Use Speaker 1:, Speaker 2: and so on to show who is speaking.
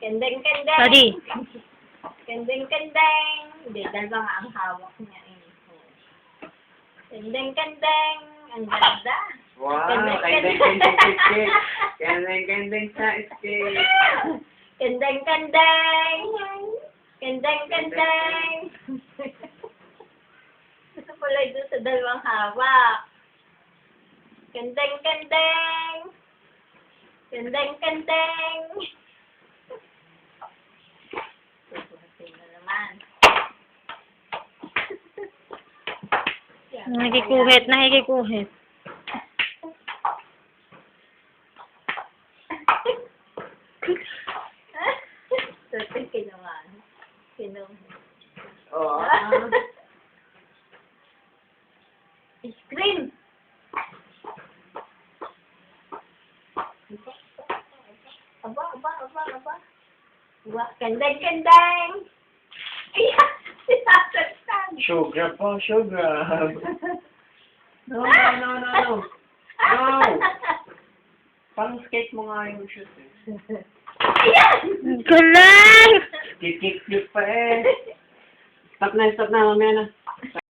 Speaker 1: Kendeng, kendeng.
Speaker 2: Sorry.
Speaker 1: Kendeng, kendeng. Hindi, dalawa nga ang hawak niya eh. Kendeng, kendeng. Ang ganda.
Speaker 3: Wow,
Speaker 1: Kendeng,
Speaker 3: kendeng, kendeng sa skate. Kendeng, kendeng sa skate.
Speaker 1: Kendeng, kendeng. Kendeng, kendeng. Gusto ko lang doon sa dalawang hawak. Kendeng, kendeng. Kendeng, kendeng. Susuhatin na naman.
Speaker 2: Nakikikuhit, nakikikuhit.
Speaker 1: Susuhatin kinuman.
Speaker 3: Oh,
Speaker 1: Scream! Aba. Kendeng, kendeng! Ayan! Sinasagtan!
Speaker 3: sugar po, sugar. No. No. Parang skate mo nga yung shoot eh.
Speaker 1: Ayan!
Speaker 2: Galing!
Speaker 3: Kick pa eh. Stop na, mamaya na.